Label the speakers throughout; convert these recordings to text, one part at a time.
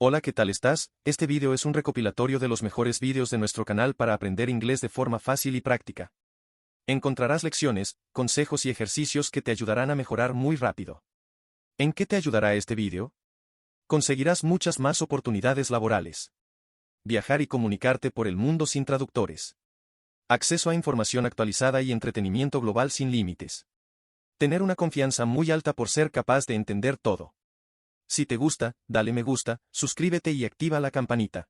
Speaker 1: Hola, ¿qué tal estás? Este vídeo es un recopilatorio de los mejores vídeos de nuestro canal para aprender inglés de forma fácil y práctica. Encontrarás lecciones, consejos y ejercicios que te ayudarán a mejorar muy rápido. ¿En qué te ayudará este vídeo? Conseguirás muchas más oportunidades laborales. Viajar y comunicarte por el mundo sin traductores. Acceso a información actualizada y entretenimiento global sin límites. Tener una confianza muy alta por ser capaz de entender todo. Si te gusta, dale me gusta, suscríbete y activa la campanita.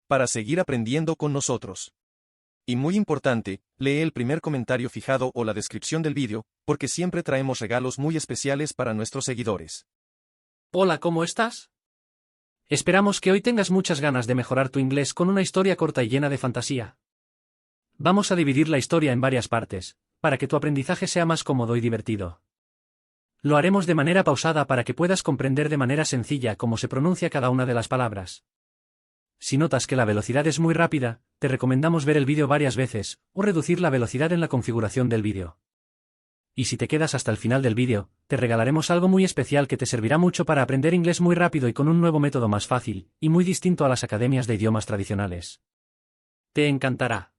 Speaker 1: Para seguir aprendiendo con nosotros. Y muy importante, lee el primer comentario fijado o la descripción del vídeo, porque siempre traemos regalos muy especiales para nuestros seguidores.
Speaker 2: Hola, ¿cómo estás? Esperamos que hoy tengas muchas ganas de mejorar tu inglés con una historia corta y llena de fantasía. Vamos a dividir la historia en varias partes, para que tu aprendizaje sea más cómodo y divertido. Lo haremos de manera pausada para que puedas comprender de manera sencilla cómo se pronuncia cada una de las palabras. Si notas que la velocidad es muy rápida, te recomendamos ver el vídeo varias veces, o reducir la velocidad en la configuración del vídeo. Y si te quedas hasta el final del vídeo, te regalaremos algo muy especial que te servirá mucho para aprender inglés muy rápido y con un nuevo método más fácil, y muy distinto a las academias de idiomas tradicionales. Te encantará.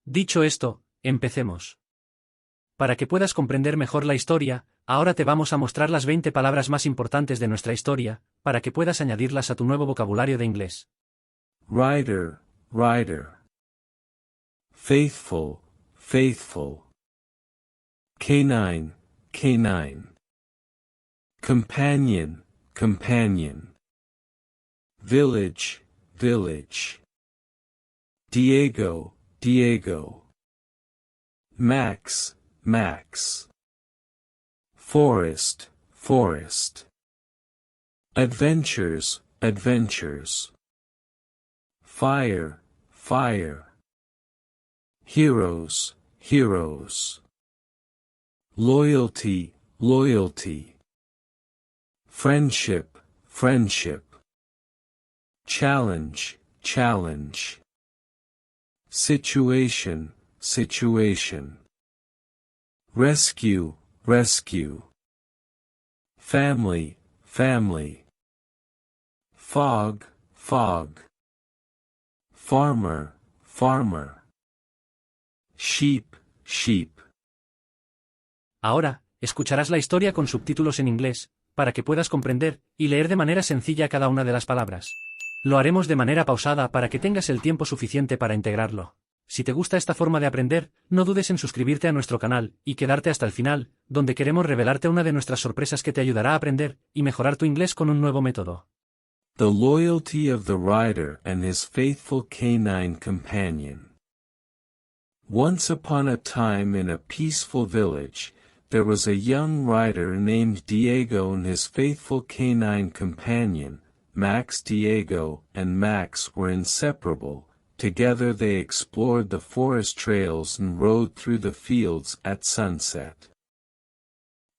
Speaker 2: Dicho esto, empecemos. Para que puedas comprender mejor la historia, ahora te vamos a mostrar las 20 palabras más importantes de nuestra historia, para que puedas añadirlas a tu nuevo vocabulario de inglés.
Speaker 3: Rider, rider. Faithful, faithful. Canine, canine. Companion, companion. Village, village. Diego, Diego. Max, Max. Forest, forest. Adventures, adventures. Fire, fire. Heroes, heroes. Loyalty, loyalty. Friendship, friendship. Challenge, challenge. Situation, situation. Rescue, rescue. Family, family. Fog, fog. Farmer, farmer. Sheep, sheep.
Speaker 2: Ahora, escucharás la historia con subtítulos en inglés, para que puedas comprender y leer de manera sencilla cada una de las palabras. Lo haremos de manera pausada para que tengas el tiempo suficiente para integrarlo. Si te gusta esta forma de aprender, no dudes en suscribirte a nuestro canal y quedarte hasta el final, donde queremos revelarte una de nuestras sorpresas que te ayudará a aprender y mejorar tu inglés con un nuevo método.
Speaker 3: The loyalty of the rider and his faithful canine companion. Once upon a time in a peaceful village, there was a young rider named Diego and his faithful canine companion, Max. Diego and Max were inseparable. Together they explored the forest trails and rode through the fields at sunset.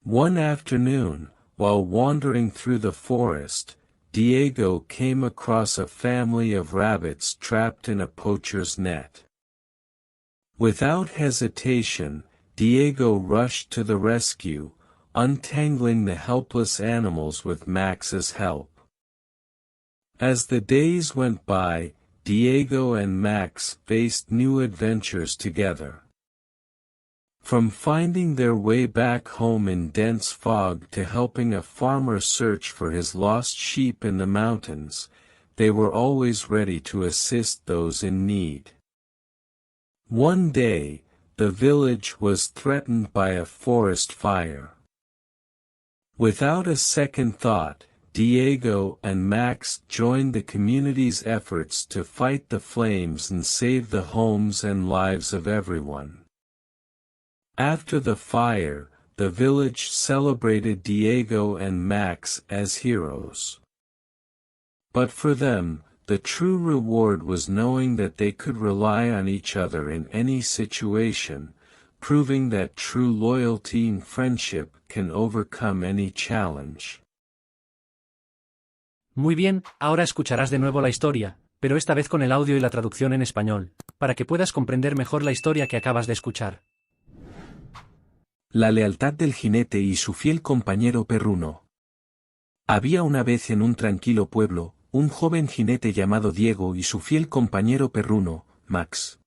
Speaker 3: One afternoon, while wandering through the forest, Diego came across a family of rabbits trapped in a poacher's net. Without hesitation, Diego rushed to the rescue, untangling the helpless animals with Max's help. As the days went by, Diego and Max faced new adventures together. From finding their way back home in dense fog to helping a farmer search for his lost sheep in the mountains, they were always ready to assist those in need. One day, the village was threatened by a forest fire. Without a second thought, Diego and Max joined the community's efforts to fight the flames and save the homes and lives of everyone. After the fire, the village celebrated Diego and Max as heroes. But for them, the true reward was knowing that they could rely on each other in any situation, proving that true loyalty and friendship can overcome any challenge.
Speaker 2: Muy bien, ahora escucharás de nuevo la historia, pero esta vez con el audio y la traducción en español, para que puedas comprender mejor la historia que acabas de escuchar.
Speaker 4: La lealtad del jinete y su fiel compañero perruno. Había una vez en un tranquilo pueblo,
Speaker 3: un joven jinete llamado Diego y su fiel compañero perruno, Max.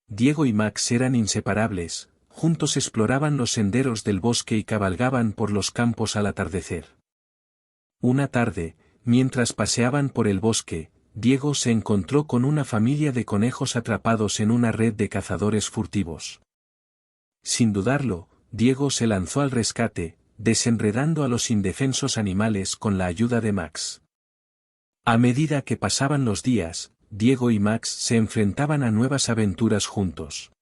Speaker 3: Diego y Max eran inseparables, juntos exploraban los senderos del bosque y cabalgaban por los campos al atardecer. Una tarde, mientras paseaban por el bosque, Diego se encontró con una familia de conejos atrapados en una red de cazadores furtivos. Sin dudarlo, Diego se lanzó al rescate, desenredando a los indefensos animales con la ayuda de Max. A medida que pasaban los días, Diego y Max se enfrentaban a nuevas aventuras juntos.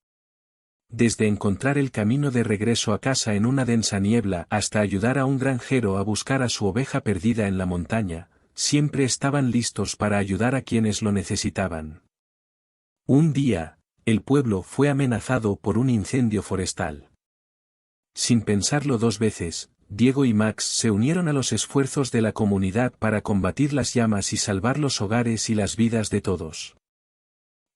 Speaker 3: Desde encontrar el camino de regreso a casa en una densa niebla hasta ayudar a un granjero a buscar a su oveja perdida en la montaña, siempre estaban listos para ayudar a quienes lo necesitaban. Un día, el pueblo fue amenazado por un incendio forestal. Sin pensarlo dos veces, Diego y Max se unieron a los esfuerzos de la comunidad para combatir las llamas y salvar los hogares y las vidas de todos.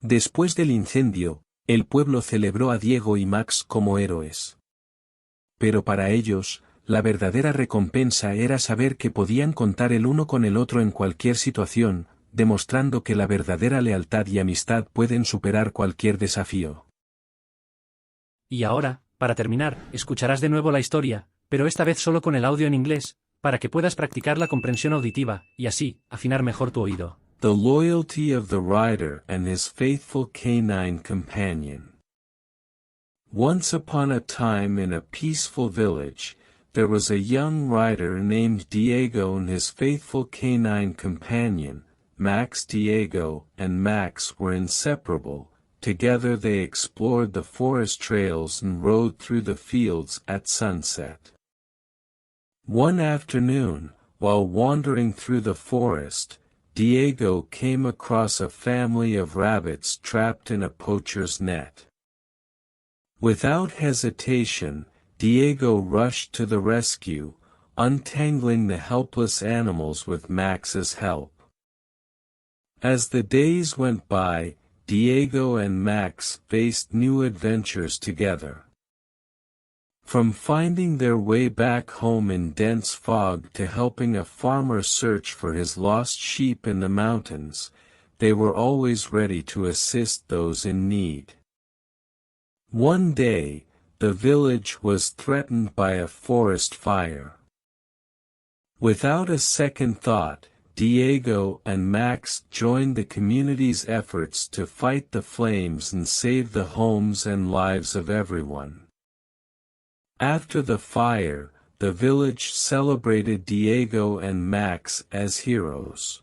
Speaker 3: Después del incendio, el pueblo celebró a Diego y Max como héroes. Pero para ellos, la verdadera recompensa era saber que podían contar el uno con el otro en cualquier situación, demostrando que la verdadera lealtad y amistad pueden superar cualquier desafío.
Speaker 2: Y ahora, para terminar, escucharás de nuevo la historia, pero esta vez solo con el audio en inglés, para que puedas practicar la comprensión auditiva, y así, afinar mejor tu oído.
Speaker 3: The loyalty of the rider and his faithful canine companion. Once upon a time in a peaceful village, there was a young rider named Diego and his faithful canine companion, Max. Diego and Max were inseparable. Together they explored the forest trails and rode through the fields at sunset. One afternoon, while wandering through the forest, Diego came across a family of rabbits trapped in a poacher's net. Without hesitation, Diego rushed to the rescue, untangling the helpless animals with Max's help. As the days went by, Diego and Max faced new adventures together. From finding their way back home in dense fog to helping a farmer search for his lost sheep in the mountains, they were always ready to assist those in need. One day, the village was threatened by a forest fire. Without a second thought, Diego and Max joined the community's efforts to fight the flames and save the homes and lives of everyone. After the fire, the village celebrated Diego and Max as heroes.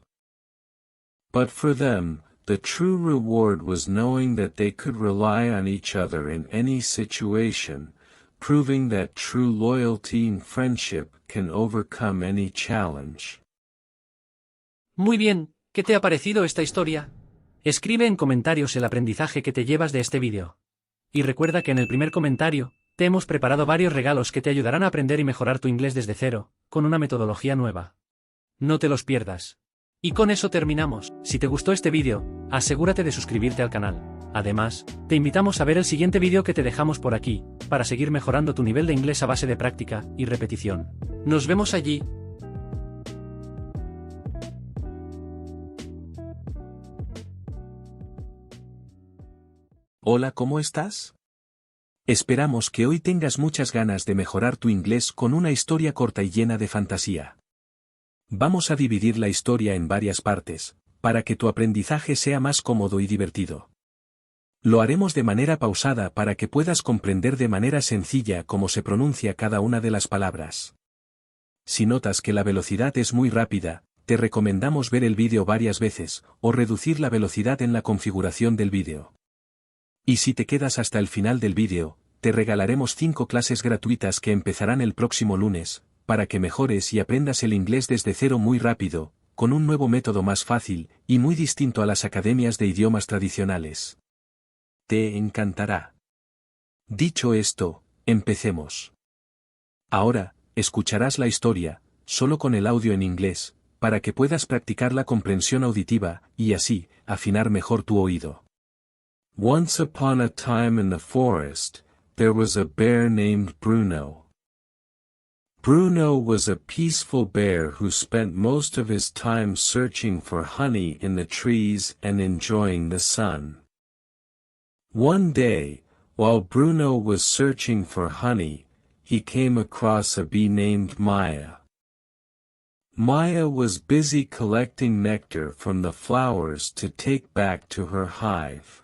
Speaker 3: But for them, the true reward was knowing that they could rely on each other in any situation, proving that true loyalty and friendship can overcome any challenge.
Speaker 2: Muy bien, ¿qué te ha parecido esta historia? Escribe en comentarios el aprendizaje que te llevas de este vídeo. Y recuerda que en el primer comentario, te hemos preparado varios regalos que te ayudarán a aprender y mejorar tu inglés desde cero, con una metodología nueva. No te los pierdas. Y con eso terminamos. Si te gustó este vídeo, asegúrate de suscribirte al canal. Además, te invitamos a ver el siguiente vídeo que te dejamos por aquí, para seguir mejorando tu nivel de inglés a base de práctica y repetición. Nos vemos allí.
Speaker 3: Hola, ¿cómo estás? Esperamos que hoy tengas muchas ganas de mejorar tu inglés con una historia corta y llena de fantasía. Vamos a dividir la historia en varias partes, para que tu aprendizaje sea más cómodo y divertido. Lo haremos de manera pausada para que puedas comprender de manera sencilla cómo se pronuncia cada una de las palabras. Si notas que la velocidad es muy rápida, te recomendamos ver el vídeo varias veces, o reducir la velocidad en la configuración del vídeo. Y si te quedas hasta el final del vídeo, te regalaremos 5 clases gratuitas que empezarán el próximo lunes, para que mejores y aprendas el inglés desde cero muy rápido, con un nuevo método más fácil, y muy distinto a las academias de idiomas tradicionales. Te encantará. Dicho esto, empecemos. Ahora, escucharás la historia, solo con el audio en inglés, para que puedas practicar la comprensión auditiva, y así, afinar mejor tu oído. Once upon a time in the forest, there was a bear named Bruno. Bruno was a peaceful bear who spent most of his time searching for honey in the trees and enjoying the sun. One day, while Bruno was searching for honey, he came across a bee named Maya. Maya was busy collecting nectar from the flowers to take back to her hive.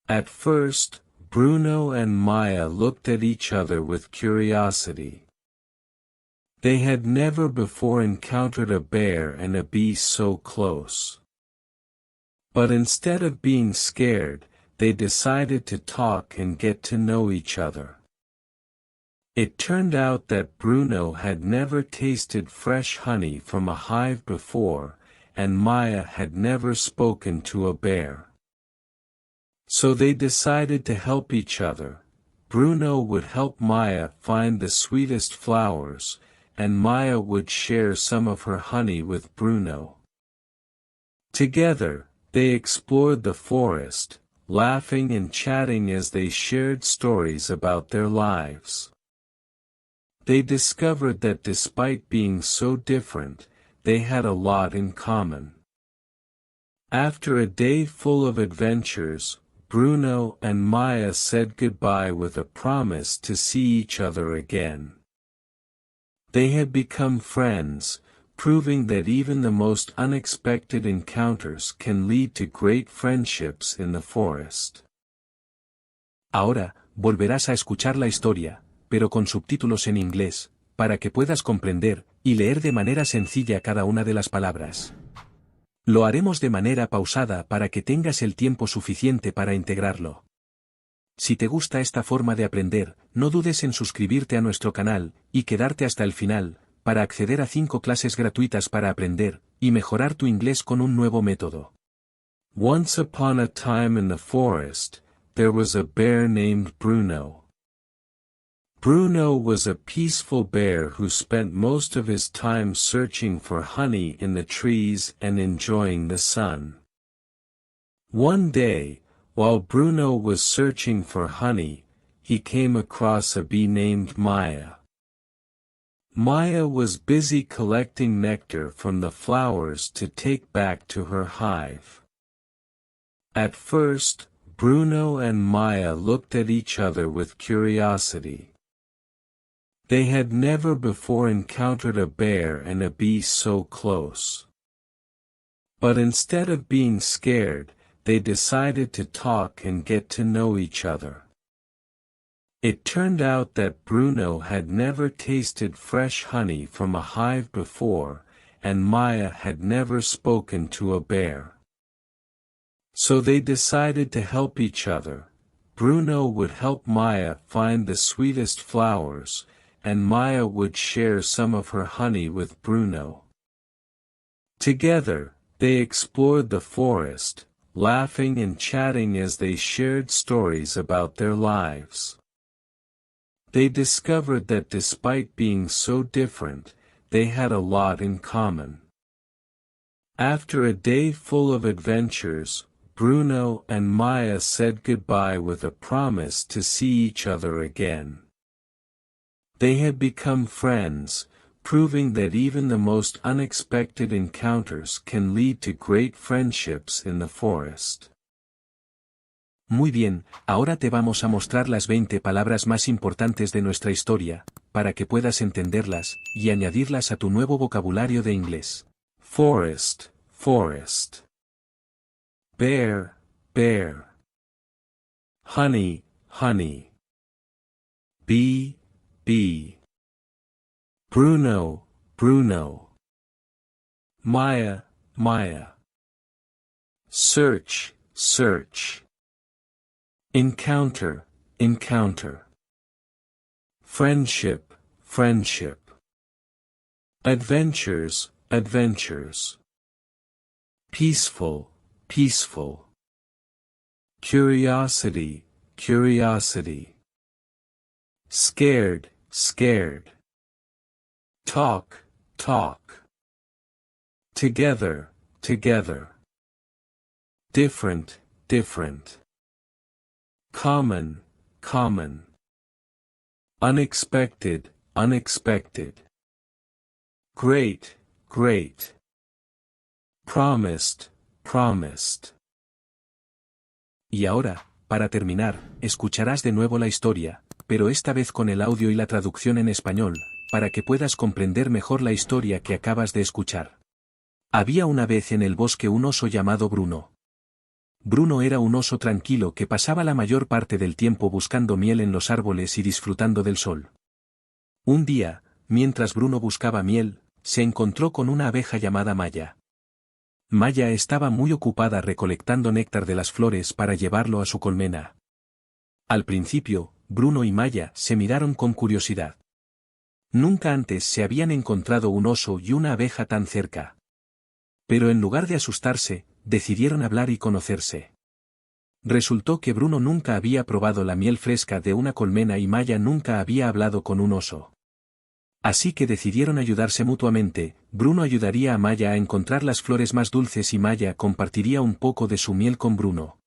Speaker 3: At first, Bruno and Maya looked at each other with curiosity. They had never before encountered a bear and a bee so close. But instead of being scared, they decided to talk and get to know each other. It turned out that Bruno had never tasted fresh honey from a hive before, and Maya had never spoken to a bear. So they decided to help each other. Bruno would help Maya find the sweetest flowers, and Maya would share some of her honey with Bruno. Together, they explored the forest, laughing and chatting as they shared stories about their lives. They discovered that despite being so different, they had a lot in common. After a day full of adventures, Bruno and Maya said goodbye with a promise to see each other again. They had become friends, proving that even the most unexpected encounters can lead to great friendships in the forest.
Speaker 4: Ahora, volverás a escuchar la historia, pero con subtítulos en inglés, para que puedas comprender y leer de manera sencilla cada una de las palabras. Lo haremos de manera pausada para que tengas el tiempo suficiente para integrarlo. Si te gusta esta forma de aprender, no dudes en suscribirte a nuestro canal y quedarte hasta el final, para acceder a 5 clases gratuitas para aprender y mejorar tu inglés con un nuevo método.
Speaker 3: Once upon a time in the forest, there was a bear named Bruno. Bruno was a peaceful bear who spent most of his time searching for honey in the trees and enjoying the sun. One day, while Bruno was searching for honey, he came across a bee named Maya. Maya was busy collecting nectar from the flowers to take back to her hive. At first, Bruno and Maya looked at each other with curiosity. They had never before encountered a bear and a bee so close. But instead of being scared, they decided to talk and get to know each other. It turned out that Bruno had never tasted fresh honey from a hive before, and Maya had never spoken to a bear. So they decided to help each other. Bruno would help Maya find the sweetest flowers, and Maya would share some of her honey with Bruno. Together, they explored the forest, laughing and chatting as they shared stories about their lives. They discovered that despite being so different, they had a lot in common. After a day full of adventures, Bruno and Maya said goodbye with a promise to see each other again. They had become friends, proving that even the most unexpected encounters can lead to great friendships in the forest.
Speaker 4: Muy bien, ahora te vamos a mostrar las 20 palabras más importantes de nuestra historia, para que puedas entenderlas y añadirlas a tu nuevo vocabulario de inglés.
Speaker 3: Forest, forest. Bear, bear. Honey, honey. Bee, bee. Bruno, Bruno. Maya, Maya. Search, search. Encounter, encounter. Friendship, friendship. Adventures, adventures. Peaceful, peaceful. Curiosity, curiosity. Scared, scared. Talk, talk. Together, together. Different, different. Common, common. Unexpected, unexpected. Great, great. Promised, promised.
Speaker 4: Y ahora, para terminar, escucharás de nuevo la historia, pero esta vez con el audio y la traducción en español, para que puedas comprender mejor la historia que acabas de escuchar. Había una vez en el bosque un oso llamado Bruno. Bruno era un oso tranquilo que pasaba la mayor parte del tiempo buscando miel en los árboles y disfrutando del sol. Un día, mientras Bruno buscaba miel, se encontró con una abeja llamada Maya. Maya estaba muy ocupada recolectando néctar de las flores para llevarlo a su colmena. Al principio, Bruno y Maya se miraron con curiosidad. Nunca antes se habían encontrado un oso y una abeja tan cerca. Pero en lugar de asustarse, decidieron hablar y conocerse. Resultó que Bruno nunca había probado la miel fresca de una colmena y Maya nunca había hablado con un oso. Así que decidieron ayudarse mutuamente. Bruno ayudaría a Maya a encontrar las flores más dulces y Maya compartiría un poco de su miel con Bruno.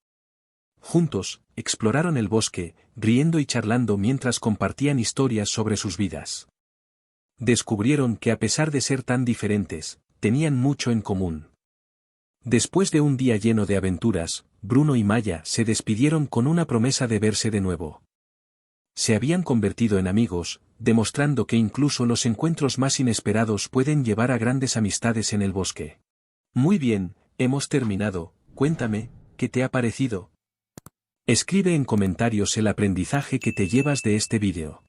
Speaker 4: Juntos, exploraron el bosque, riendo y charlando mientras compartían historias sobre sus vidas. Descubrieron que a pesar de ser tan diferentes, tenían mucho en común. Después de un día lleno de aventuras, Bruno y Maya se despidieron con una promesa de verse de nuevo. Se habían convertido en amigos, demostrando que incluso los encuentros más inesperados pueden llevar a grandes amistades en el bosque. Muy bien, hemos terminado. Cuéntame, ¿qué te ha parecido? Escribe en comentarios el aprendizaje que te llevas de este vídeo.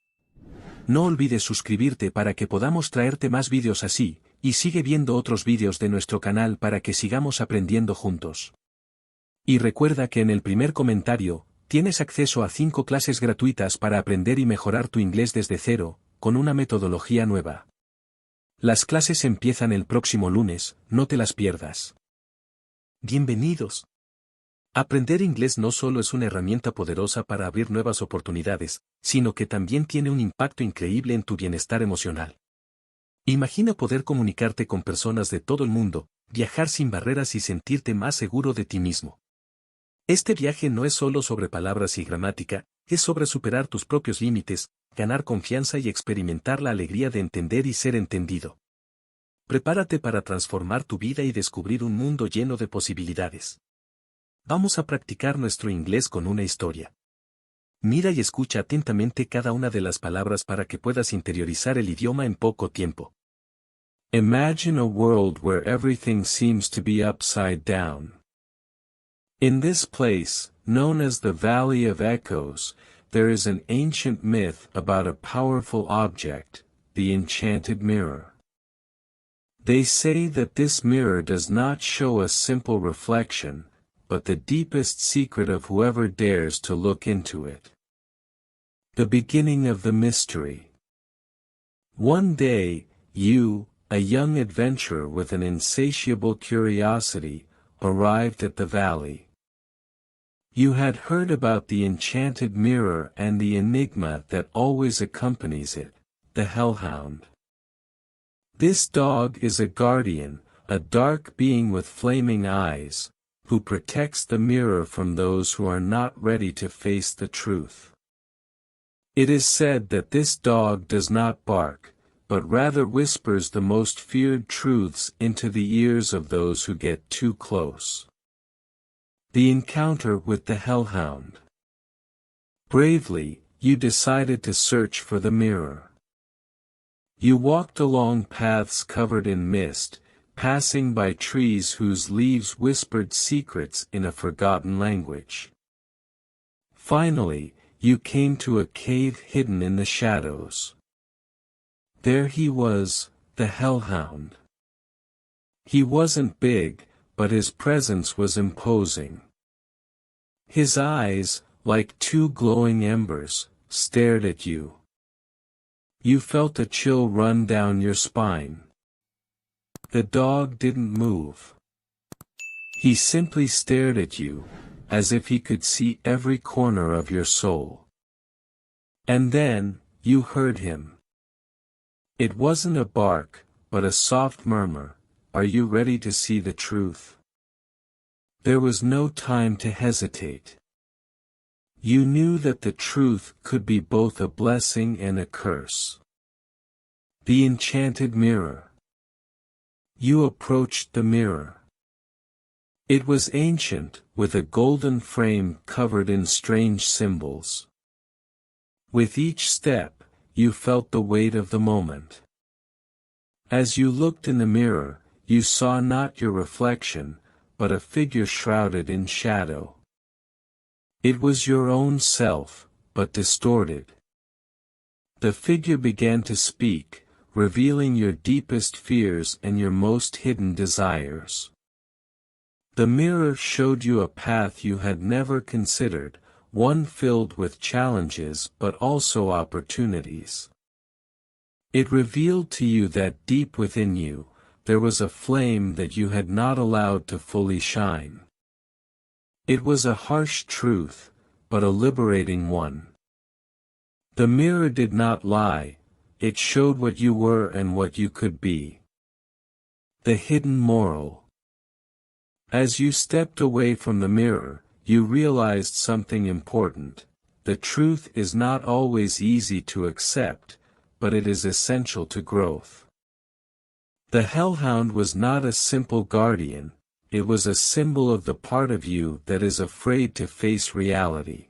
Speaker 4: No olvides suscribirte para que podamos traerte más vídeos así, y sigue viendo otros vídeos de nuestro canal para que sigamos aprendiendo juntos. Y recuerda que en el primer comentario, tienes acceso a 5 clases gratuitas para aprender y mejorar tu inglés desde cero, con una metodología nueva. Las clases empiezan el próximo lunes, no te las pierdas. Bienvenidos. Aprender inglés no solo es una herramienta poderosa para abrir nuevas oportunidades, sino que también tiene un impacto increíble en tu bienestar emocional. Imagina poder comunicarte con personas de todo el mundo, viajar sin barreras y sentirte más seguro de ti mismo. Este viaje no es solo sobre palabras y gramática, es sobre superar tus propios límites, ganar confianza y experimentar la alegría de entender y ser entendido. Prepárate para transformar tu vida y descubrir un mundo lleno de posibilidades. Vamos a practicar nuestro inglés con una historia. Mira y escucha atentamente cada una de las palabras para que puedas interiorizar el idioma en poco tiempo.
Speaker 3: Imagine a world where everything seems to be upside down. In this place, known as the Valley of Echoes, there is an ancient myth about a powerful object, the enchanted mirror. They say that this mirror does not show a simple reflection, but the deepest secret of whoever dares to look into it. The beginning of the mystery. One day, you, a young adventurer with an insatiable curiosity, arrived at the valley. You had heard about the enchanted mirror and the enigma that always accompanies it, the hellhound. This dog is a guardian, a dark being with flaming eyes, who protects the mirror from those who are not ready to face the truth. It is said that this dog does not bark, but rather whispers the most feared truths into the ears of those who get too close. The encounter with the hellhound. Bravely, you decided to search for the mirror. You walked along paths covered in mist, passing by trees whose leaves whispered secrets in a forgotten language. Finally, you came to a cave hidden in the shadows. There he was, the hellhound. He wasn't big, but his presence was imposing. His eyes, like two glowing embers, stared at you. You felt a chill run down your spine. The dog didn't move. He simply stared at you, as if he could see every corner of your soul. And then, you heard him. It wasn't a bark, but a soft murmur, "Are you ready to see the truth?" There was no time to hesitate. You knew that the truth could be both a blessing and a curse. The enchanted mirror. You approached the mirror. It was ancient, with a golden frame covered in strange symbols. With each step, you felt the weight of the moment. As you looked in the mirror, you saw not your reflection, but a figure shrouded in shadow. It was your own self, but distorted. The figure began to speak, revealing your deepest fears and your most hidden desires. The mirror showed you a path you had never considered, one filled with challenges but also opportunities. It revealed to you that deep within you, there was a flame that you had not allowed to fully shine. It was a harsh truth, but a liberating one. The mirror did not lie, it showed what you were and what you could be. The hidden moral. As you stepped away from the mirror, you realized something important. The truth is not always easy to accept, but it is essential to growth. The hellhound was not a simple guardian, it was a symbol of the part of you that is afraid to face reality.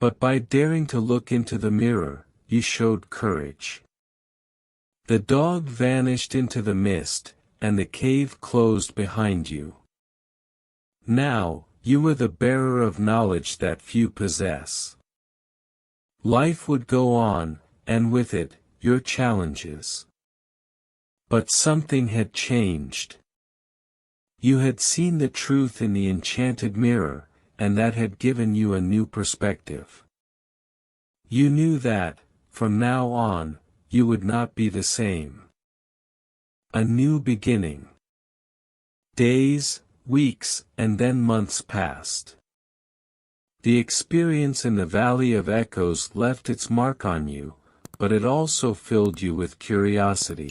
Speaker 3: But by daring to look into the mirror, you showed courage. The dog vanished into the mist, and the cave closed behind you. Now, you were the bearer of knowledge that few possess. Life would go on, and with it, your challenges. But something had changed. You had seen the truth in the enchanted mirror, and that had given you a new perspective. You knew that, from now on, you would not be the same. A new beginning. Days, weeks, and then months passed. The experience in the Valley of Echoes left its mark on you, but it also filled you with curiosity.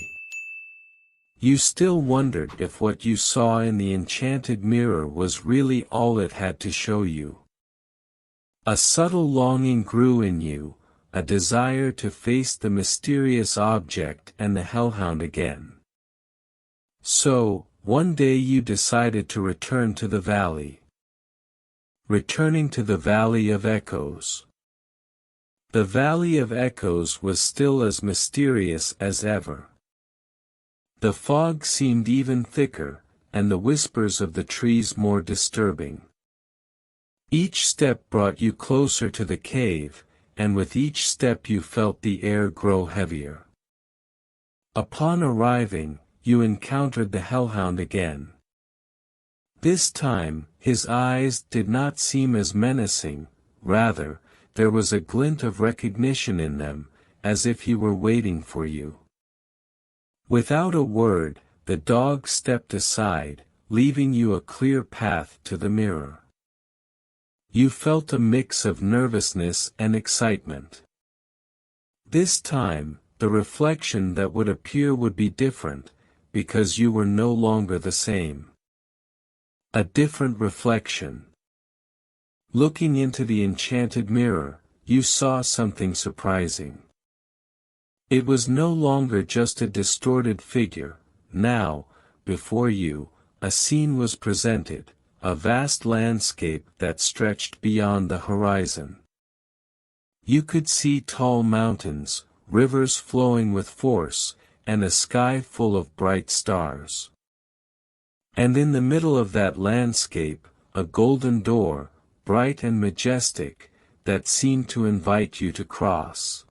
Speaker 3: You still wondered if what you saw in the enchanted mirror was really all it had to show you. A subtle longing grew in you, a desire to face the mysterious object and the hellhound again. So, one day you decided to return to the valley. Returning to the Valley of Echoes. The Valley of Echoes was still as mysterious as ever. The fog seemed even thicker, and the whispers of the trees more disturbing. Each step brought you closer to the cave, and with each step you felt the air grow heavier. Upon arriving, you encountered the hellhound again. This time, his eyes did not seem as menacing, rather, there was a glint of recognition in them, as if he were waiting for you. Without a word, the dog stepped aside, leaving you a clear path to the mirror. You felt a mix of nervousness and excitement. This time, the reflection that would appear would be different, because you were no longer the same. A different reflection. Looking into the enchanted mirror, you saw something surprising. It was no longer just a distorted figure. Now, before you, a scene was presented, a vast landscape that stretched beyond the horizon. You could see tall mountains, rivers flowing with force, and a sky full of bright stars. And in the middle of that landscape, a golden door, bright and majestic, that seemed to invite you to cross.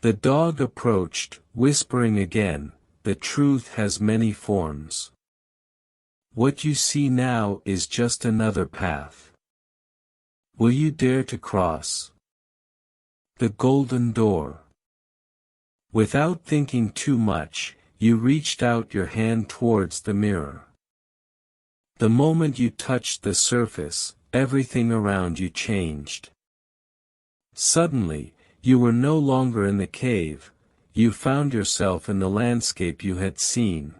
Speaker 3: The dog approached, whispering again, "The truth has many forms. What you see now is just another path. Will you dare to cross the golden door?" Without thinking too much, you reached out your hand towards the mirror. The moment you touched the surface, everything around you changed. Suddenly, you were no longer in the cave, you found yourself in the landscape you had seen.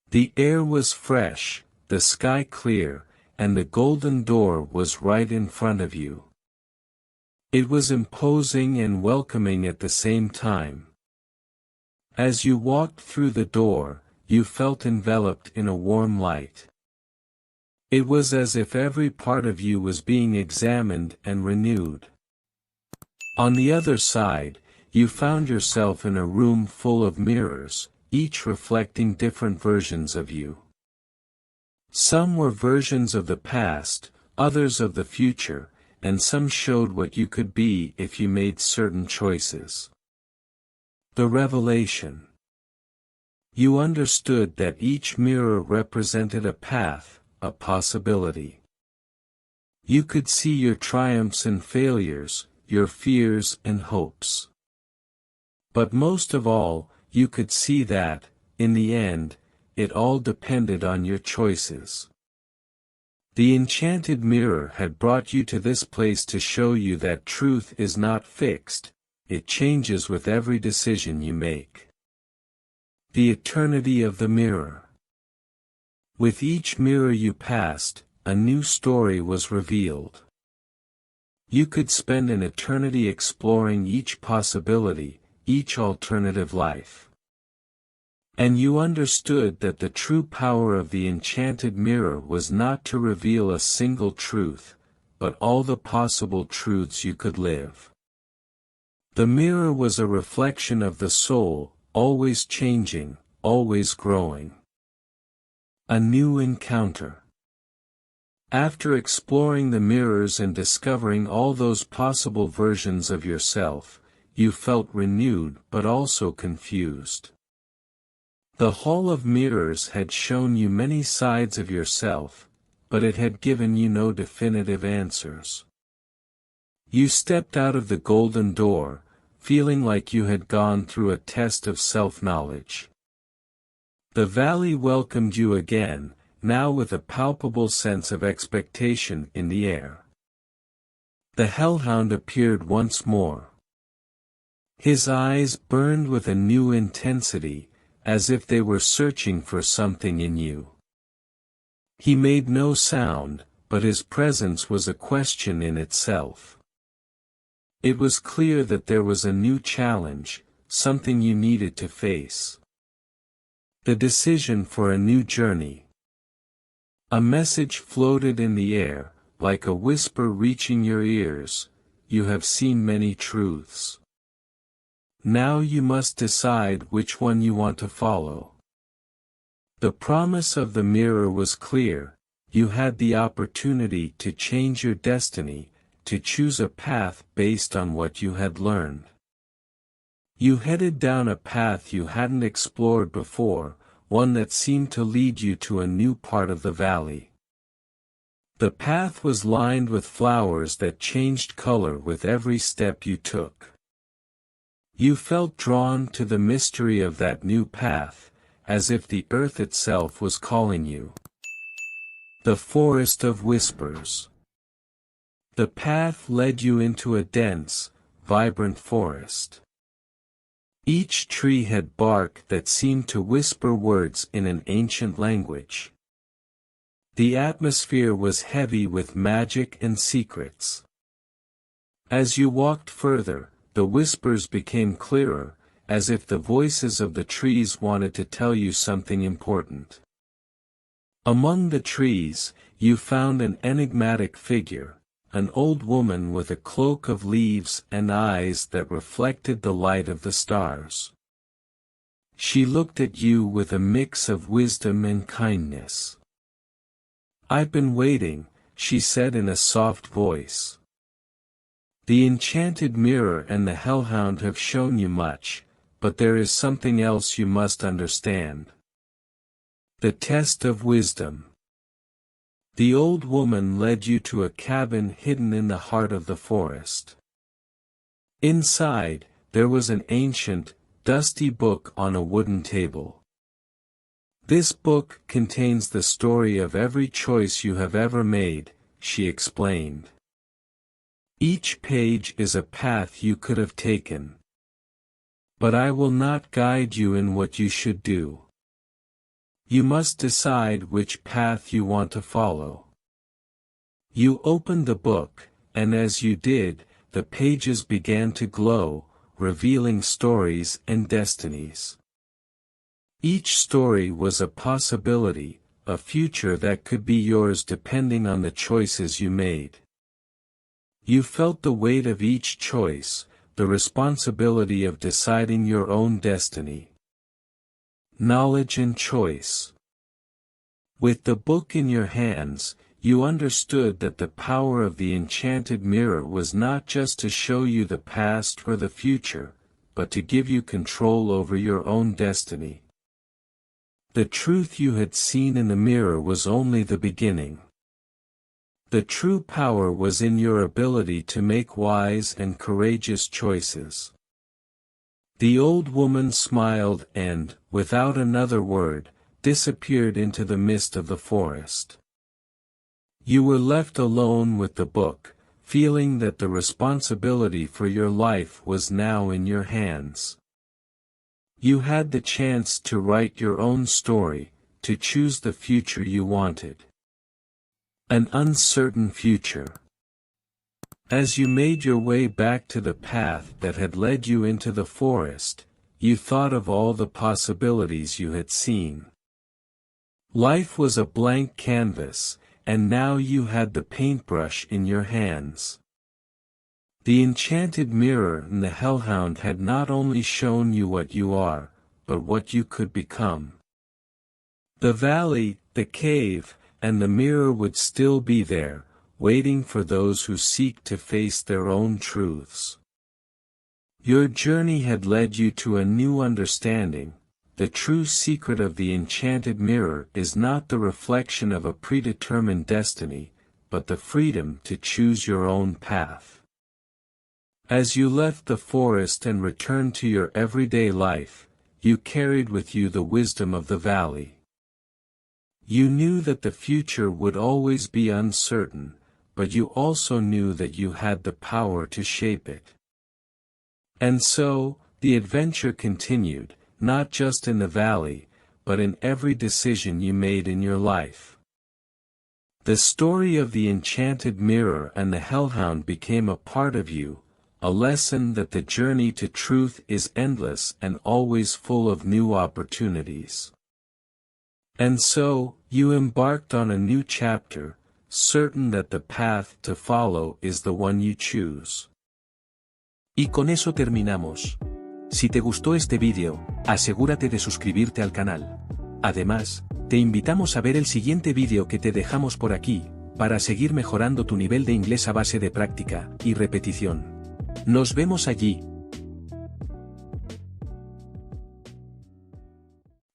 Speaker 3: The air was fresh, the sky clear, and the golden door was right in front of you. It was imposing and welcoming at the same time, As you walked through the door, you felt enveloped in a warm light. It was as if every part of you was being examined and renewed. On the other side, you found yourself in a room full of mirrors, each reflecting different versions of you. Some were versions of the past, others of the future, and some showed what you could be if you made certain choices. The revelation. You understood that each mirror represented a path, a possibility. You could see your triumphs and failures, your fears and hopes. But most of all, you could see that, in the end, it all depended on your choices. The enchanted mirror had brought you to this place to show you that truth is not fixed, it changes with every decision you make. The eternity of the mirror. With each mirror you passed, a new story was revealed. You could spend an eternity exploring each possibility, each alternative life. And you understood that the true power of the enchanted mirror was not to reveal a single truth, but all the possible truths you could live. The mirror was a reflection of the soul, always changing, always growing. A new encounter. After exploring the mirrors and discovering all those possible versions of yourself, you felt renewed but also confused. The hall of mirrors had shown you many sides of yourself, but it had given you no definitive answers. You stepped out of the golden door, feeling like you had gone through a test of self-knowledge. The valley welcomed you again, now with a palpable sense of expectation in the air. The hellhound appeared once more. His eyes burned with a new intensity, as if they were searching for something in you. He made no sound, but his presence was a question in itself. It was clear that there was a new challenge, something you needed to face. The decision for a new journey. A message floated in the air, like a whisper reaching your ears. You have seen many truths. Now you must decide which one you want to follow. The promise of the mirror was clear. You had the opportunity to change your destiny, to choose a path based on what you had learned. You headed down a path you hadn't explored before, one that seemed to lead you to a new part of the valley. The path was lined with flowers that changed color with every step you took. You felt drawn to the mystery of that new path, as if the earth itself was calling you. The forest of whispers. The path led you into a dense, vibrant forest. Each tree had bark that seemed to whisper words in an ancient language. The atmosphere was heavy with magic and secrets. As you walked further, the whispers became clearer, as if the voices of the trees wanted to tell you something important. Among the trees, you found an enigmatic figure, an old woman with a cloak of leaves and eyes that reflected the light of the stars. She looked at you with a mix of wisdom and kindness. "I've been waiting," she said in a soft voice. The enchanted mirror and the hellhound have shown you much, but there is something else you must understand. The test of wisdom. The old woman led you to a cabin hidden in the heart of the forest. Inside, there was an ancient, dusty book on a wooden table. "This book contains the story of every choice you have ever made," she explained. "Each page is a path you could have taken. But I will not guide you in what you should do. You must decide which path you want to follow." You opened the book, and as you did, the pages began to glow, revealing stories and destinies. Each story was a possibility, a future that could be yours depending on the choices you made. You felt the weight of each choice, the responsibility of deciding your own destiny. Knowledge and choice. With the book in your hands, you understood that the power of the enchanted mirror was not just to show you the past or the future, but to give you control over your own destiny. The truth you had seen in the mirror was only the beginning. The true power was in your ability to make wise and courageous choices. The old woman smiled and, without another word, disappeared into the mist of the forest. You were left alone with the book, feeling that the responsibility for your life was now in your hands. You had the chance to write your own story, to choose the future you wanted. An uncertain future. As you made your way back to the path that had led you into the forest, you thought of all the possibilities you had seen. Life was a blank canvas, and now you had the paintbrush in your hands. The enchanted mirror and the hellhound had not only shown you what you are, but what you could become. The valley, the cave, and the mirror would still be there, waiting for those who seek to face their own truths. Your journey had led you to a new understanding. The true secret of the enchanted mirror is not the reflection of a predetermined destiny, but the freedom to choose your own path. As you left the forest and returned to your everyday life, you carried with you the wisdom of the valley. You knew that the future would always be uncertain, but you also knew that you had the power to shape it. And so, the adventure continued, not just in the valley, but in every decision you made in your life. The story of the enchanted mirror and the hellhound became a part of you, a lesson that the journey to truth is endless and always full of new opportunities. And so, you embarked on a new chapter, certain that the path to follow is the one you choose.
Speaker 4: Y con eso terminamos. Si te gustó este vídeo, asegúrate de suscribirte al canal. Además, te invitamos a ver el siguiente vídeo que te dejamos por aquí, para seguir mejorando tu nivel de inglés a base de práctica y repetición. Nos vemos allí.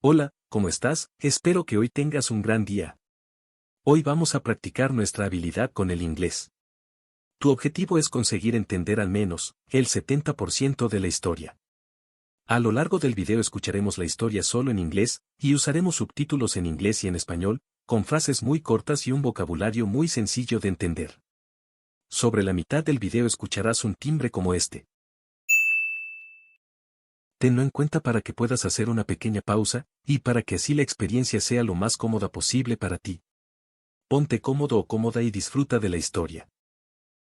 Speaker 4: Hola, ¿cómo estás? Espero que hoy tengas un gran día. Hoy vamos a practicar nuestra habilidad con el inglés. Tu objetivo es conseguir entender al menos el 70% de la historia. A lo largo del video escucharemos la historia solo en inglés, y usaremos subtítulos en inglés y en español, con frases muy cortas y un vocabulario muy sencillo de entender. Sobre la mitad del video escucharás un timbre como este. Tenlo en cuenta para que puedas hacer una pequeña pausa, y para que así la experiencia sea lo más cómoda posible para ti. Ponte cómodo o cómoda y disfruta de la historia.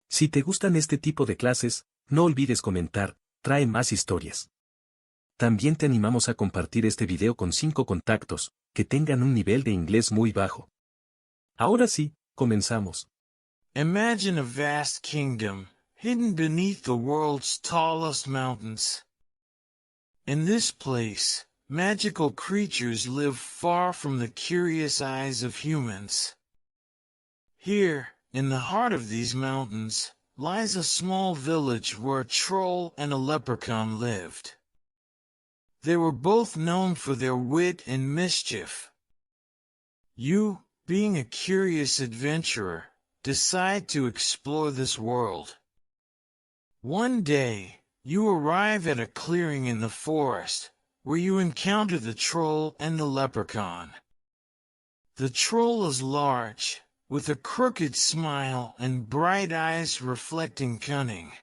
Speaker 4: Si te gustan este tipo de clases, no olvides comentar, trae más historias. También te animamos a compartir este video con 5 contactos, que tengan un nivel de inglés muy bajo. Ahora sí, comenzamos.
Speaker 5: Imagine a vast kingdom, hidden beneath the world's tallest mountains. In this place, magical creatures live far from the curious eyes of humans. Here, in the heart of these mountains, lies a small village where a troll and a leprechaun lived. They were both known for their wit and mischief. You, being a curious adventurer, decide to explore this world. One day, you arrive at a clearing in the forest, where you encounter the troll and the leprechaun. The troll is large, with a crooked smile and bright eyes reflecting cunning.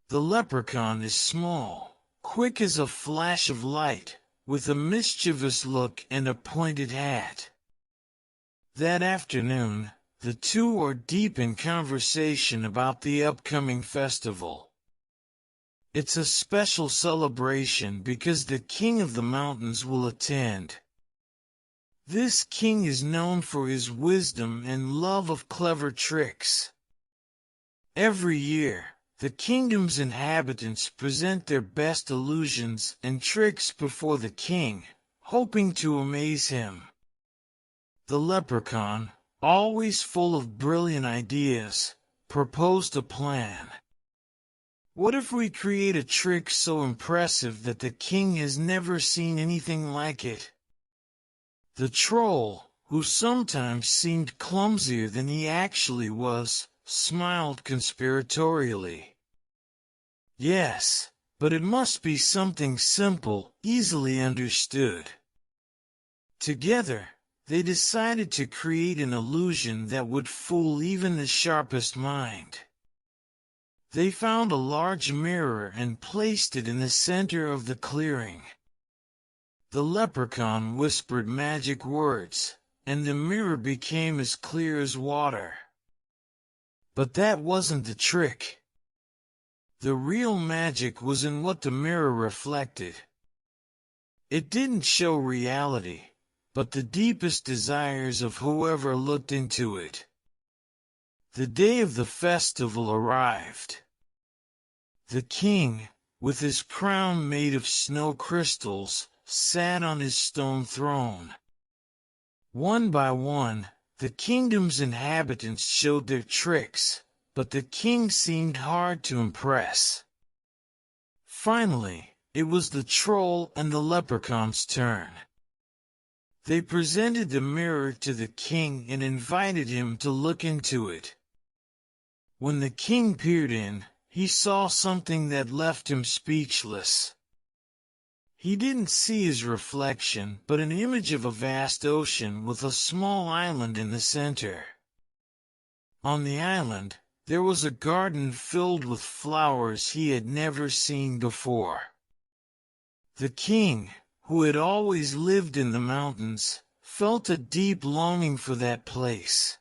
Speaker 5: The leprechaun is small, quick as a flash of light, with a mischievous look and a pointed hat. That afternoon, the two are deep in conversation about the upcoming festival. It's a special celebration because the king of the mountains will attend. This king is known for his wisdom and love of clever tricks. Every year, the kingdom's inhabitants present their best illusions and tricks before the king, hoping to amaze him. The leprechaun, always full of brilliant ideas, proposed a plan. What if we create a trick so impressive that the king has never seen anything like it? The troll, who sometimes seemed clumsier than he actually was, smiled conspiratorially. Yes, but it must be something simple, easily understood. Together, they decided to create an illusion that would fool even the sharpest mind. They found a large mirror and placed it in the center of the clearing. The leprechaun whispered magic words, and the mirror became as clear as water. But that wasn't the trick. The real magic was in what the mirror reflected. It didn't show reality, but the deepest desires of whoever looked into it. The day of the festival arrived. The king, with his crown made of snow crystals, sat on his stone throne. One by one, the kingdom's inhabitants showed their tricks, but the king seemed hard to impress. Finally, it was the troll and the leprechaun's turn. They presented the mirror to the king and invited him to look into it. When the king peered in, he saw something that left him speechless. He didn't see his reflection, but an image of a vast ocean with a small island in the center. On the island, there was a garden filled with flowers he had never seen before. The king, who had always lived in the mountains, felt a deep longing for that place.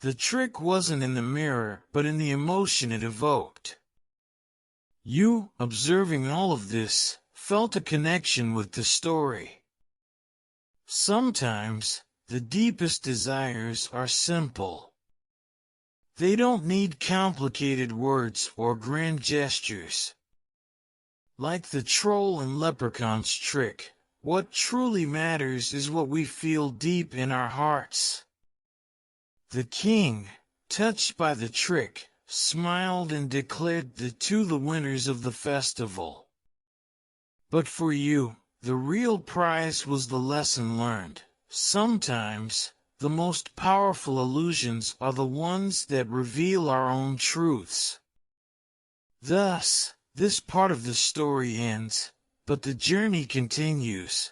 Speaker 5: The trick wasn't in the mirror, but in the emotion it evoked. You, observing all of this, felt a connection with the story. Sometimes, the deepest desires are simple. They don't need complicated words or grand gestures. Like the troll and leprechaun's trick, what truly matters is what we feel deep in our hearts. The king, touched by the trick, smiled and declared the two the winners of the festival. But for you, the real prize was the lesson learned. Sometimes, the most powerful illusions are the ones that reveal our own truths. Thus, this part of the story ends, but the journey continues.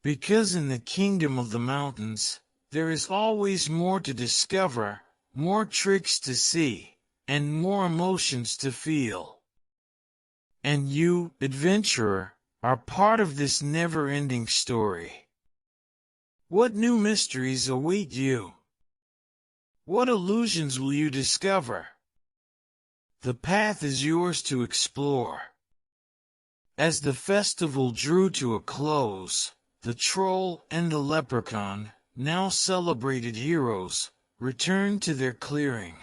Speaker 5: Because in the kingdom of the mountains, there is always more to discover, more tricks to see, and more emotions to feel. And you, adventurer, are part of this never-ending story. What new mysteries await you? What illusions will you discover? The path is yours to explore. As the festival drew to a close, the troll and the leprechaun, now celebrated heroes, returned to their clearing.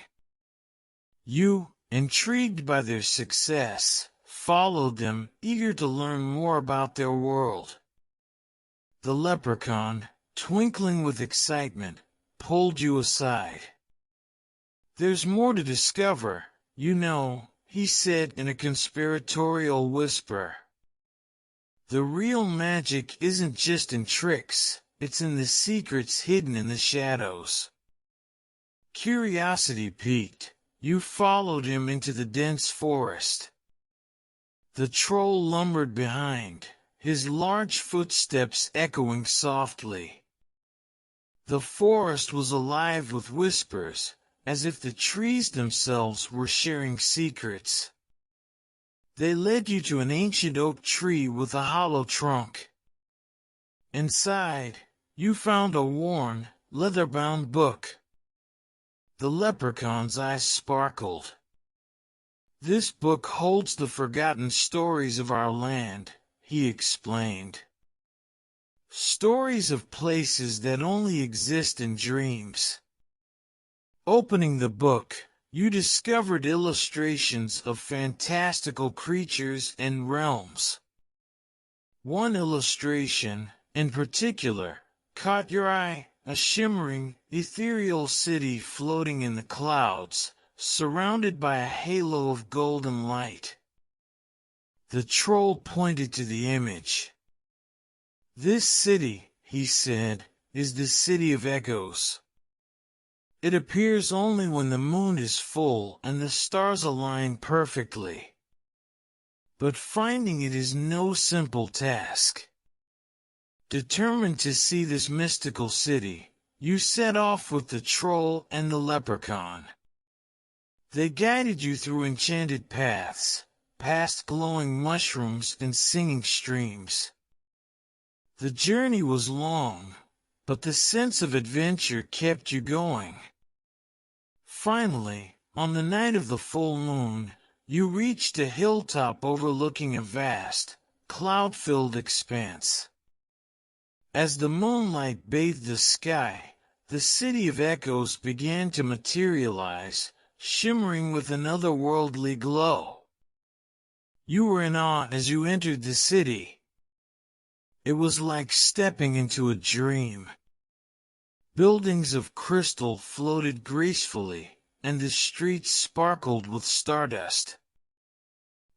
Speaker 5: You, intrigued by their success, followed them, eager to learn more about their world. The leprechaun, twinkling with excitement, pulled you aside. There's more to discover, you know, he said in a conspiratorial whisper. The real magic isn't just in tricks, it's in the secrets hidden in the shadows. Curiosity piqued, you followed him into the dense forest. The troll lumbered behind, his large footsteps echoing softly. The forest was alive with whispers, as if the trees themselves were sharing secrets. They led you to an ancient oak tree with a hollow trunk. Inside, you found a worn, leather-bound book. The leprechaun's eyes sparkled. This book holds the forgotten stories of our land, he explained. Stories of places that only exist in dreams. Opening the book, you discovered illustrations of fantastical creatures and realms. One illustration, in particular, caught your eye, a shimmering, ethereal city floating in the clouds, surrounded by a halo of golden light. The troll pointed to the image. This city, he said, is the city of echoes. It appears only when the moon is full and the stars align perfectly. But finding it is no simple task. Determined to see this mystical city, you set off with the troll and the leprechaun. They guided you through enchanted paths, past glowing mushrooms and singing streams. The journey was long, but the sense of adventure kept you going. Finally, on the night of the full moon, you reached a hilltop overlooking a vast, cloud-filled expanse. As the moonlight bathed the sky, the city of echoes began to materialize, shimmering with an otherworldly glow. You were in awe as you entered the city. It was like stepping into a dream. Buildings of crystal floated gracefully, and the streets sparkled with stardust.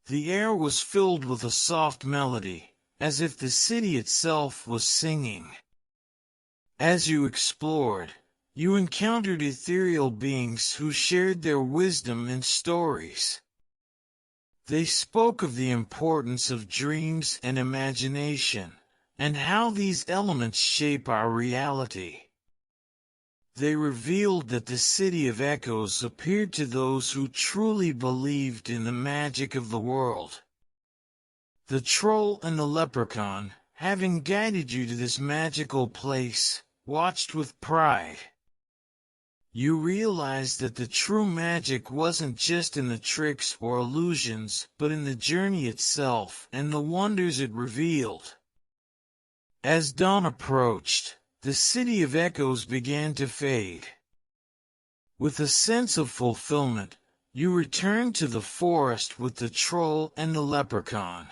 Speaker 5: The air was filled with a soft melody, as if the city itself was singing. As you explored, you encountered ethereal beings who shared their wisdom and stories. They spoke of the importance of dreams and imagination, and how these elements shape our reality. They revealed that the city of echoes appeared to those who truly believed in the magic of the world. The troll and the leprechaun, having guided you to this magical place, watched with pride. You realized that the true magic wasn't just in the tricks or illusions, but in the journey itself and the wonders it revealed. As dawn approached, the city of echoes began to fade. With a sense of fulfillment, you returned to the forest with the troll and the leprechaun.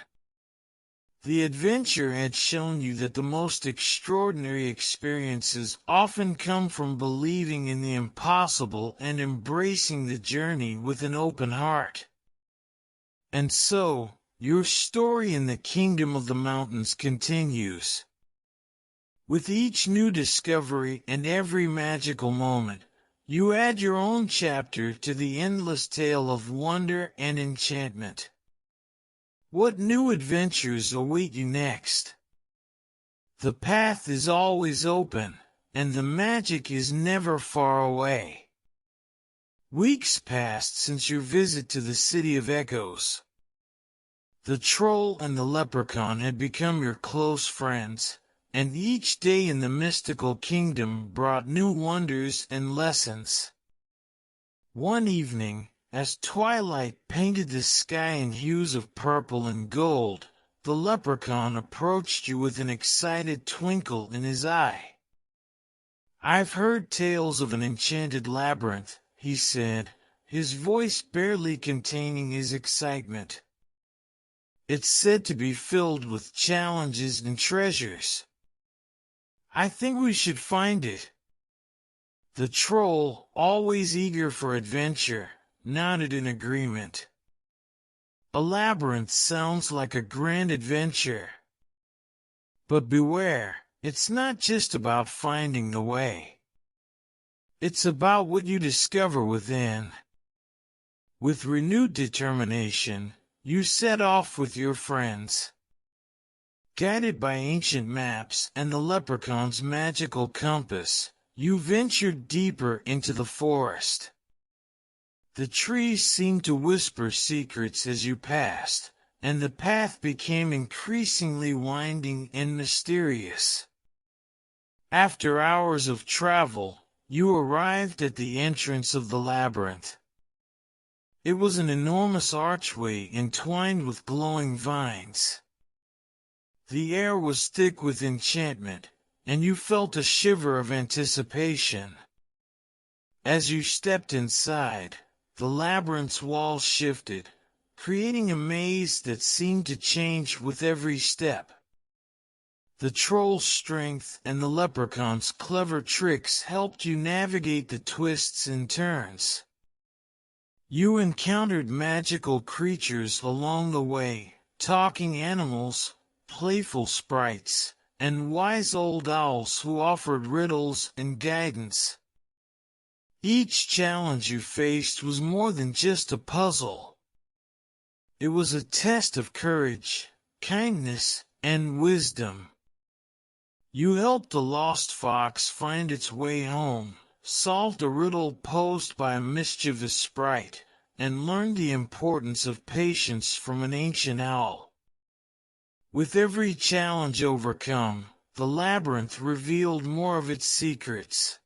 Speaker 5: The adventure had shown you that the most extraordinary experiences often come from believing in the impossible and embracing the journey with an open heart. And so, your story in the Kingdom of the Mountains continues. With each new discovery and every magical moment, you add your own chapter to the endless tale of wonder and enchantment. What new adventures await you next? The path is always open, and the magic is never far away. Weeks passed since your visit to the City of Echoes. The troll and the leprechaun had become your close friends, and each day in the mystical kingdom brought new wonders and lessons. One evening, as twilight painted the sky in hues of purple and gold, the leprechaun approached you with an excited twinkle in his eye. "I've heard tales of an enchanted labyrinth," he said, his voice barely containing his excitement. "It's said to be filled with challenges and treasures. I think we should find it." The troll, always eager for adventure, nodded in agreement. "A labyrinth sounds like a grand adventure. But beware, it's not just about finding the way. It's about what you discover within." With renewed determination, you set off with your friends. Guided by ancient maps and the leprechaun's magical compass, you ventured deeper into the forest. The trees seemed to whisper secrets as you passed, and the path became increasingly winding and mysterious. After hours of travel, you arrived at the entrance of the labyrinth. It was an enormous archway entwined with glowing vines. The air was thick with enchantment, and you felt a shiver of anticipation. As you stepped inside, the labyrinth's walls shifted, creating a maze that seemed to change with every step. The troll's strength and the leprechaun's clever tricks helped you navigate the twists and turns. You encountered magical creatures along the way, talking animals, playful sprites, and wise old owls who offered riddles and guidance. Each challenge you faced was more than just a puzzle. It was a test of courage, kindness, and wisdom. You helped the lost fox find its way home, solved a riddle posed by a mischievous sprite, and learned the importance of patience from an ancient owl. With every challenge overcome, the labyrinth revealed more of its secrets.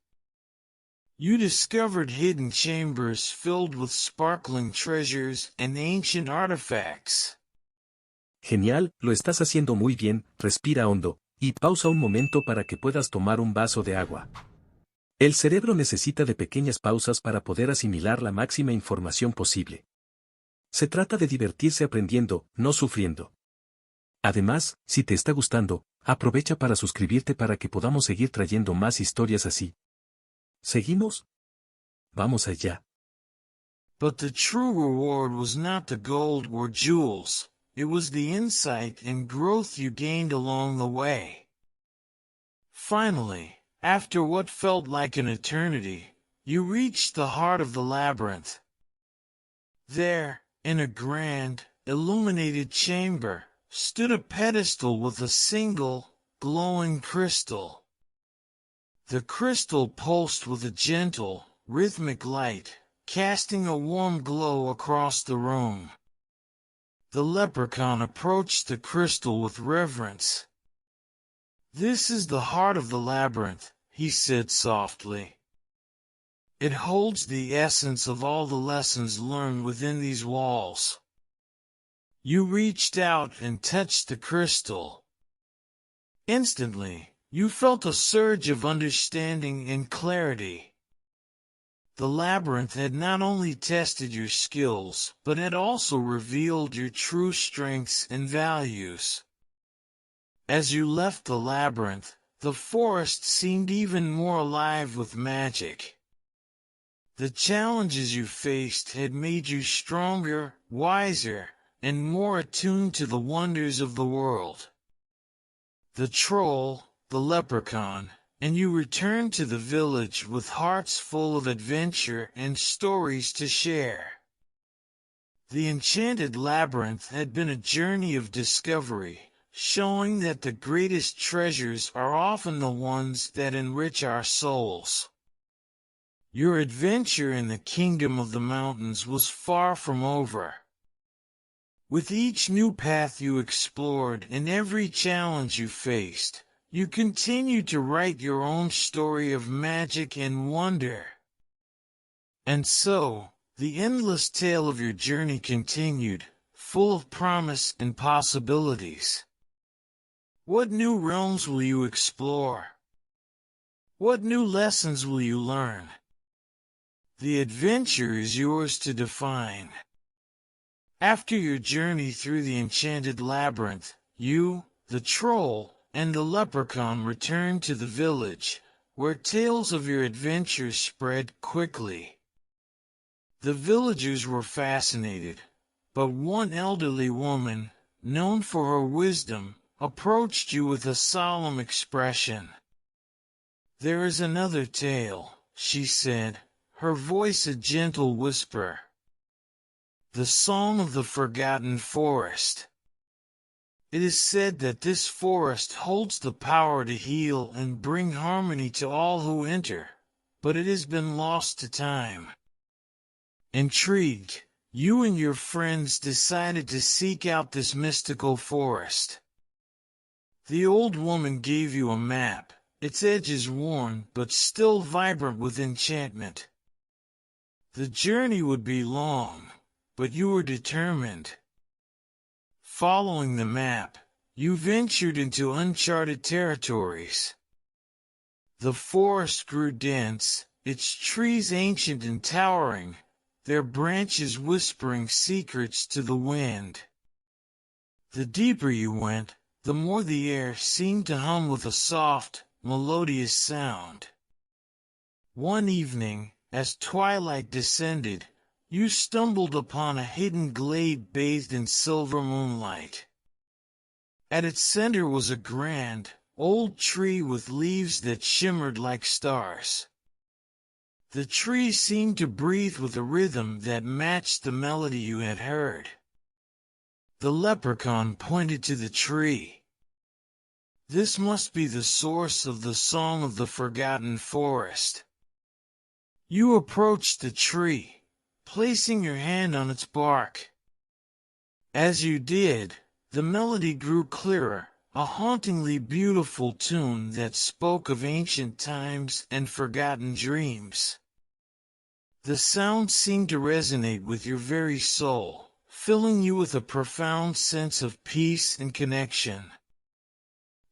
Speaker 5: You discovered hidden chambers filled with sparkling treasures and ancient artifacts.
Speaker 4: Genial, lo estás haciendo muy bien, respira hondo, y pausa un momento para que puedas tomar un vaso de agua. El cerebro necesita de pequeñas pausas para poder asimilar la máxima información posible. Se trata de divertirse aprendiendo, no sufriendo. Además, si te está gustando, aprovecha para suscribirte para que podamos seguir trayendo más historias así. ¿Seguimos? Vamos allá.
Speaker 5: But the true reward was not the gold or jewels. It was the insight and growth you gained along the way. Finally, after what felt like an eternity, you reached the heart of the labyrinth. There, in a grand, illuminated chamber, stood a pedestal with a single, glowing crystal. The crystal pulsed with a gentle, rhythmic light, casting a warm glow across the room. The leprechaun approached the crystal with reverence. "This is the heart of the labyrinth," he said softly. "It holds the essence of all the lessons learned within these walls." You reached out and touched the crystal. Instantly, you felt a surge of understanding and clarity. The labyrinth had not only tested your skills, but had also revealed your true strengths and values. As you left the labyrinth, the forest seemed even more alive with magic. The challenges you faced had made you stronger, wiser, and more attuned to the wonders of the world. The troll, the leprechaun, and you returned to the village with hearts full of adventure and stories to share. The enchanted labyrinth had been a journey of discovery, showing that the greatest treasures are often the ones that enrich our souls. Your adventure in the kingdom of the mountains was far from over. With each new path you explored and every challenge you faced, you continue to write your own story of magic and wonder. And so, the endless tale of your journey continued, full of promise and possibilities. What new realms will you explore? What new lessons will you learn? The adventure is yours to define. After your journey through the enchanted labyrinth, you, the troll, and the leprechaun returned to the village, where tales of your adventures spread quickly. The villagers were fascinated, but one elderly woman, known for her wisdom, approached you with a solemn expression. "There is another tale," she said, her voice a gentle whisper. "The song of the forgotten forest. It is said that this forest holds the power to heal and bring harmony to all who enter, but it has been lost to time." Intrigued, you and your friends decided to seek out this mystical forest. The old woman gave you a map, its edges worn but still vibrant with enchantment. The journey would be long, but you were determined. Following the map, you ventured into uncharted territories. The forest grew dense, its trees ancient and towering, their branches whispering secrets to the wind. The deeper you went, the more the air seemed to hum with a soft, melodious sound. One evening, as twilight descended, you stumbled upon a hidden glade bathed in silver moonlight. At its center was a grand, old tree with leaves that shimmered like stars. The tree seemed to breathe with a rhythm that matched the melody you had heard. The leprechaun pointed to the tree. This must be the source of the song of the forgotten forest. You approached the tree, placing your hand on its bark. As you did, the melody grew clearer, a hauntingly beautiful tune that spoke of ancient times and forgotten dreams. The sound seemed to resonate with your very soul, filling you with a profound sense of peace and connection.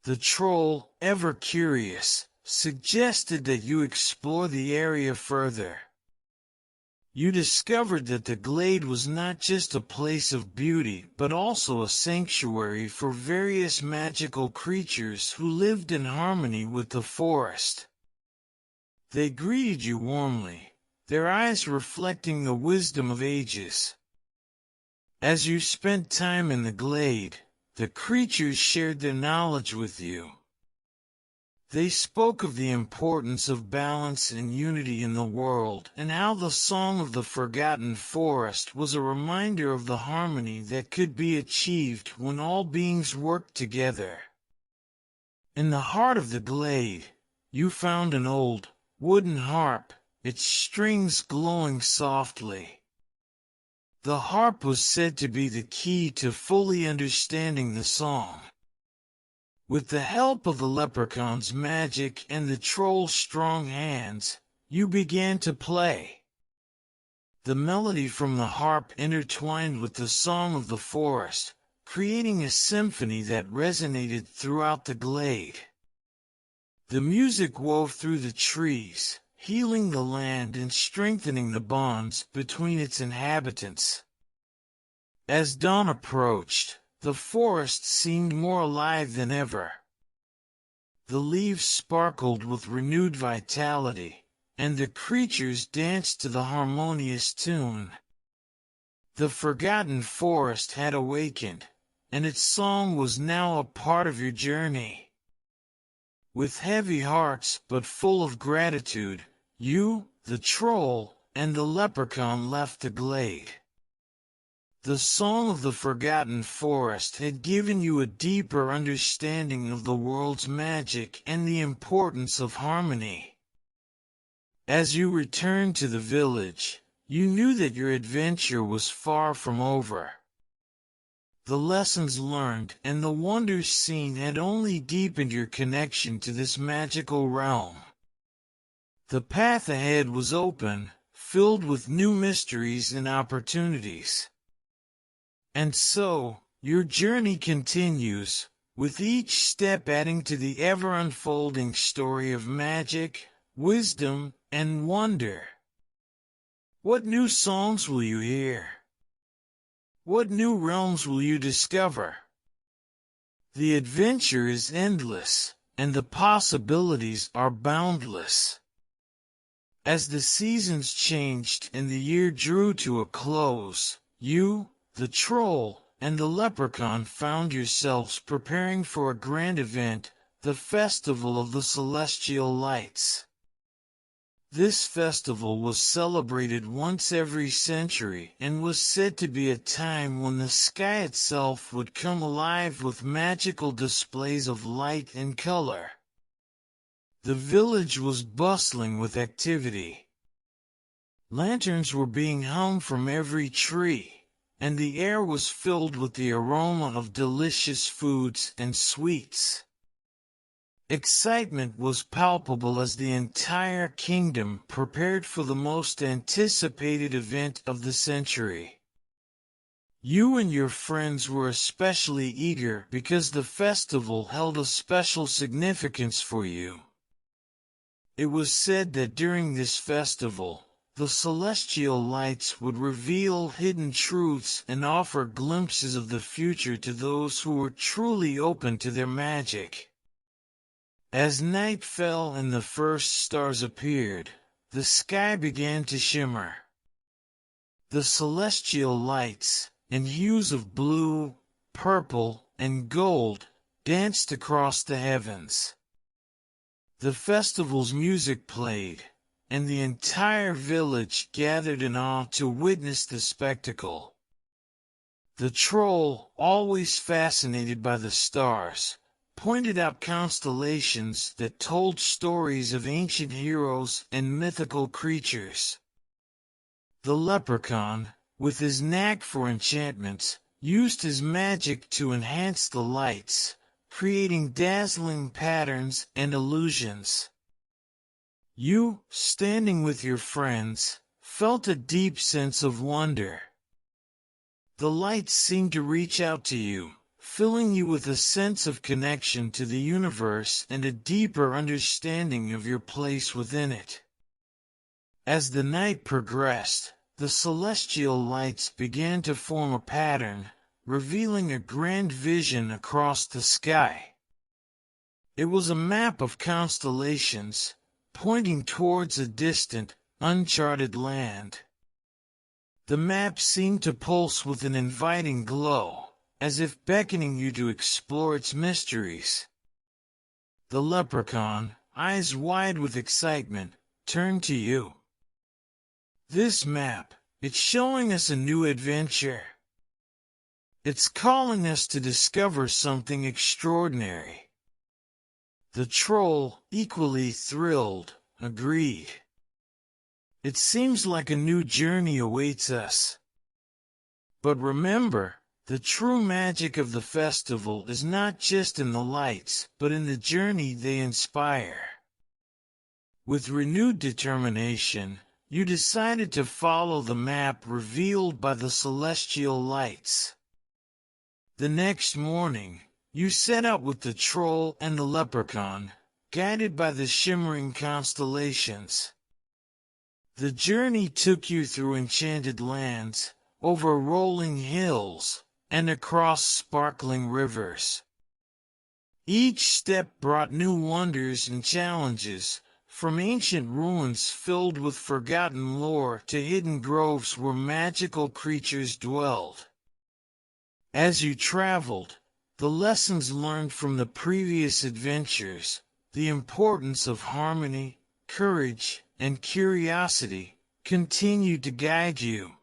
Speaker 5: The troll, ever curious, suggested that you explore the area further. You discovered that the glade was not just a place of beauty, but also a sanctuary for various magical creatures who lived in harmony with the forest. They greeted you warmly, their eyes reflecting the wisdom of ages. As you spent time in the glade, the creatures shared their knowledge with you. They spoke of the importance of balance and unity in the world, and how the song of the forgotten forest was a reminder of the harmony that could be achieved when all beings worked together. In the heart of the glade, you found an old, wooden harp, its strings glowing softly. The harp was said to be the key to fully understanding the song. With the help of the leprechaun's magic and the troll's strong hands, you began to play. The melody from the harp intertwined with the song of the forest, creating a symphony that resonated throughout the glade. The music wove through the trees, healing the land and strengthening the bonds between its inhabitants. As dawn approached, the forest seemed more alive than ever. The leaves sparkled with renewed vitality, and the creatures danced to the harmonious tune. The forgotten forest had awakened, and its song was now a part of your journey. With heavy hearts but full of gratitude, you, the troll, and the leprechaun left the glade. The song of the forgotten forest had given you a deeper understanding of the world's magic and the importance of harmony. As you returned to the village, you knew that your adventure was far from over. The lessons learned and the wonders seen had only deepened your connection to this magical realm. The path ahead was open, filled with new mysteries and opportunities. And so, your journey continues, with each step adding to the ever-unfolding story of magic, wisdom, and wonder. What new songs will you hear? What new realms will you discover? The adventure is endless, and the possibilities are boundless. As the seasons changed and the year drew to a close, you, the troll, and the leprechaun found yourselves preparing for a grand event, the Festival of the Celestial Lights. This festival was celebrated once every century and was said to be a time when the sky itself would come alive with magical displays of light and color. The village was bustling with activity. Lanterns were being hung from every tree, and the air was filled with the aroma of delicious foods and sweets. Excitement was palpable as the entire kingdom prepared for the most anticipated event of the century. You and your friends were especially eager because the festival held a special significance for you. It was said that during this festival, the celestial lights would reveal hidden truths and offer glimpses of the future to those who were truly open to their magic. As night fell and the first stars appeared, the sky began to shimmer. The celestial lights, in hues of blue, purple, and gold, danced across the heavens. The festival's music played, and the entire village gathered in awe to witness the spectacle. The troll, always fascinated by the stars, pointed out constellations that told stories of ancient heroes and mythical creatures. The leprechaun, with his knack for enchantments, used his magic to enhance the lights, creating dazzling patterns and illusions. You, standing with your friends, felt a deep sense of wonder. The lights seemed to reach out to you, filling you with a sense of connection to the universe and a deeper understanding of your place within it. As the night progressed, the celestial lights began to form a pattern, revealing a grand vision across the sky. It was a map of constellations, pointing towards a distant, uncharted land. The map seemed to pulse with an inviting glow, as if beckoning you to explore its mysteries. The leprechaun, eyes wide with excitement, turned to you. This map, it's showing us a new adventure. It's calling us to discover something extraordinary. The troll, equally thrilled, agreed. It seems like a new journey awaits us. But remember, the true magic of the festival is not just in the lights, but in the journey they inspire. With renewed determination, you decided to follow the map revealed by the celestial lights. The next morning, you set out with the troll and the leprechaun, guided by the shimmering constellations. The journey took you through enchanted lands, over rolling hills, and across sparkling rivers. Each step brought new wonders and challenges, from ancient ruins filled with forgotten lore to hidden groves where magical creatures dwelled. As you traveled, the lessons learned from the previous adventures, the importance of harmony, courage, and curiosity, continued to guide you.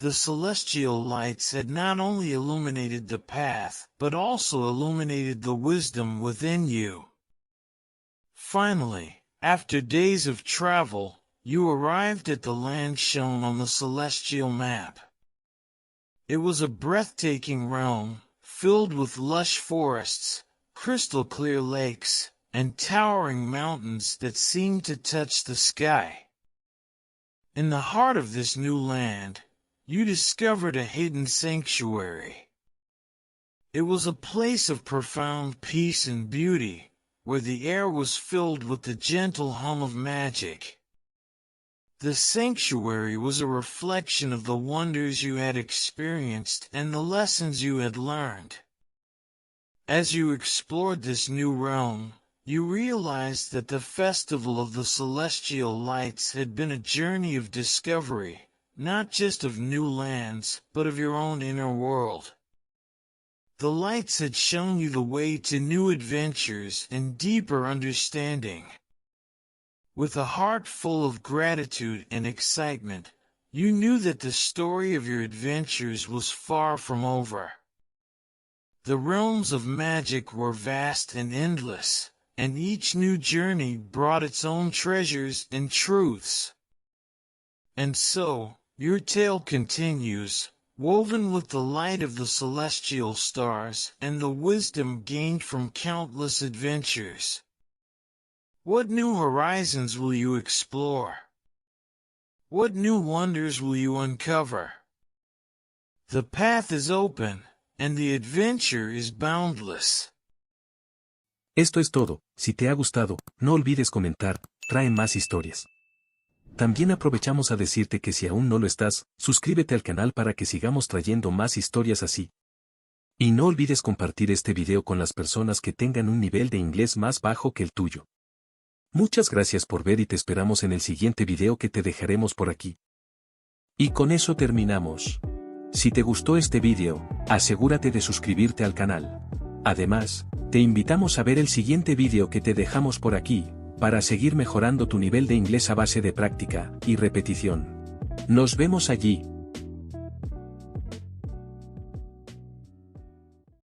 Speaker 5: The celestial lights had not only illuminated the path, but also illuminated the wisdom within you. Finally, after days of travel, you arrived at the land shown on the celestial map. It was a breathtaking realm, filled with lush forests, crystal-clear lakes, and towering mountains that seemed to touch the sky. In the heart of this new land, you discovered a hidden sanctuary. It was a place of profound peace and beauty, where the air was filled with the gentle hum of magic. The sanctuary was a reflection of the wonders you had experienced and the lessons you had learned. As you explored this new realm, you realized that the Festival of the Celestial Lights had been a journey of discovery, not just of new lands, but of your own inner world. The lights had shown you the way to new adventures and deeper understanding. With a heart full of gratitude and excitement, you knew that the story of your adventures was far from over. The realms of magic were vast and endless, and each new journey brought its own treasures and truths. And so, your tale continues, woven with the light of the celestial stars and the wisdom gained from countless adventures. What new horizons will you explore? What new wonders will you uncover? The path is open, and the adventure is boundless.
Speaker 4: Esto es todo. Si te ha gustado, no olvides comentar, trae más historias. También aprovechamos a decirte que si aún no lo estás, suscríbete al canal para que sigamos trayendo más historias así. Y no olvides compartir este video con las personas que tengan un nivel de inglés más bajo que el tuyo. Muchas gracias por ver y te esperamos en el siguiente video que te dejaremos por aquí. Y con eso terminamos. Si te gustó este video, asegúrate de suscribirte al canal. Además, te invitamos a ver el siguiente video que te dejamos por aquí, para seguir mejorando tu nivel de inglés a base de práctica y repetición. Nos vemos allí.